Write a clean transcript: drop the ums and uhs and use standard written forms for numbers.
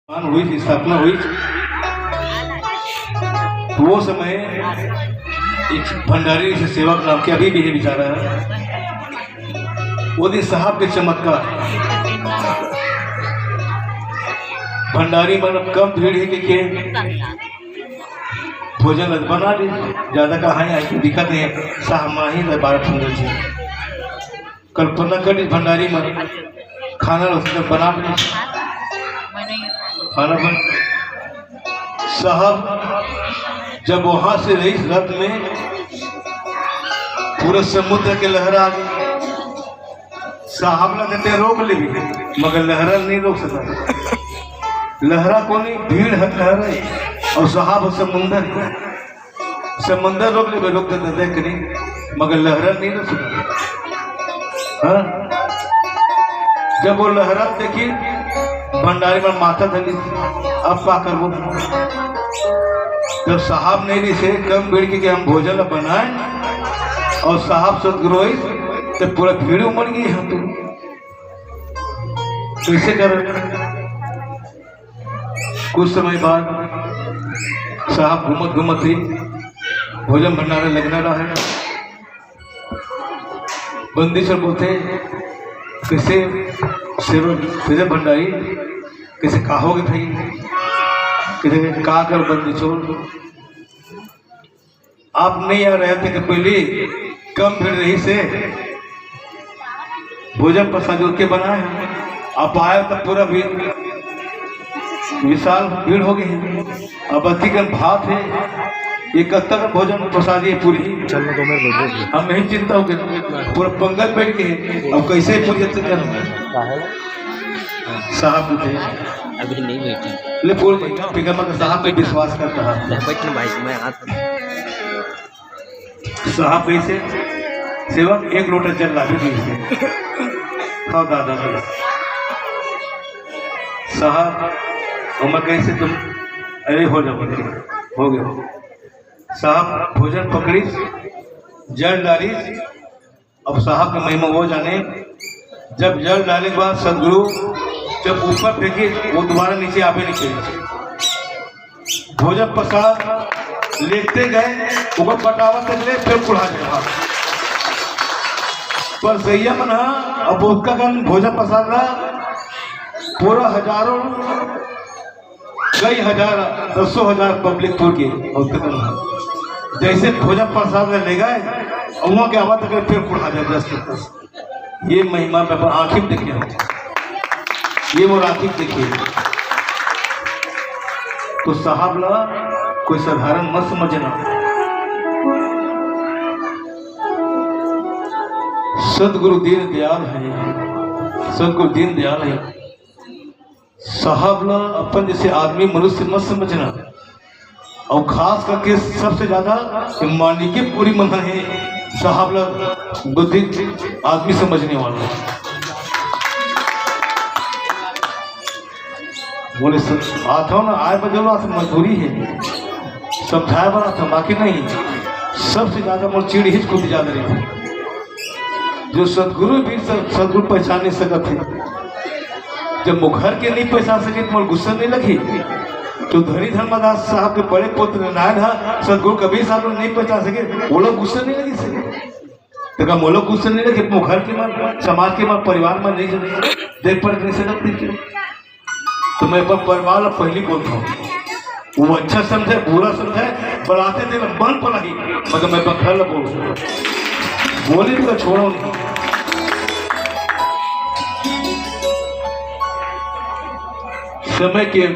हुई थी, स्थापना हुई। तो वो समय एक भंडारी से सेवक नाम के अभी भी है बेचारा है, वो दिन साहब के चमत्कार भंडारी मतलब कम भीड़ है कि भोजन बना ली ज्यादा कहाँ आई दिक्कत है साह माही 12-15 से कल्पना कर ली भंडारी में खाना बना ली खाना बन साहब जब वहां से रही रथ में पूरे समुद्र के लहरा आ गई। साहब ने कहते रोक ली मगर लहरा नहीं रोक सका। लहरा को नहीं भीड़ है लहरा और साहब समुंदर समंदर रोक ले रोक देख नहीं मगर लहरा नहीं रोक सका। हाँ? जब वो लहरा देखी भंडारी में माथा धली अब क्या कर वो जब साहब ने से कम भीड़ की हम भोजन बनाए और साहब सदगुरोहित तो पूरा भीड़ उमड़ गई हम तो इसे कर कुछ समय बाद साहब घूमत ही भोजन भंडारा लगना रहा है। बंदीश्वर बोलते कैसे सेवक भंडारी कैसे कहोगे भाई किसी का कर बंदी छोड़ आप नहीं आ रहे थे कि पहले कम भीड़ रही से भोजन प्रसाद जोड़ के बनाए आप आए तब पूरा भीड़ विशाल भीड़ हो गई अब अतिगन भात है ये कब तक भोजन प्रसाद ये पूरी हम नहीं चिंता हो गए पूरा पंगत बैठ के अब कैसे पूरी साहब थे अभी नहीं बैठी ले पूरे साहब पे विश्वास करता है साहब कैसे सेवक एक लोटा जल ला भी खाओ दादा साहब उम्र कैसे तुम अरे हो जाओ हो गया साहब भोजन पकड़ी जल डाली। अब साहब की महिमा वो जाने जब जल डालने के बाद सदगुरु जब ऊपर फेंके वो दोबारा नीचे आवे नहीं चाहिए। भोजन प्रसाद लेते गए ऊपर पटावत ले फिर कुढ़ा गया पर सैया मना अब उसका भोजन प्रसाद रहा पूरा हजारों कई हजार 10,000 पब्लिक पूर के जैसे भोजन प्रसाद में ले गए वहां के आवाज तक फिर कुढ़ा जाए 10 ये महिमा पे आखिर देखिए ये वो राखी देखिए तो साहब ला कोई साधारण मत समझना। सदगुरु दीन दयाल है सदगुरु दीन दयाल है साहब ला अपन जैसे आदमी मनुष्य मत समझना और खास करके सबसे ज्यादा मानी की पूरी मना है साहब ला बुद्धि आदमी समझने वाला बोले आता ना आए बजलो मजबूरी है समझाया बना था बाकी नहीं सबसे ज्यादा मोर चिड़ हिच खुद ज्यादा रही जो सदगुरु भी सदगुरु पहचान नहीं सकत थे जब मुखर के नहीं पहचान सके तो मोर गुस्सा नहीं लगी तो धरी धर्मदास साहब के बड़े पुत्र नारायण सदगुरु कबीर साहब नहीं पहचान सके वो लोग गुस्सा नहीं लगी सके तो वो लोग गुस्सा नहीं लगे मुखर के मन समाज के मन परिवार में नहीं देख पड़ नहीं सकते तो मैं परिवार पहली बोलता हूँ वो अच्छा समझे बुरा समझे बढ़ाते थे मन पड़ा ही मगर मैं बखर बोली तो छोड़ो नहीं समय के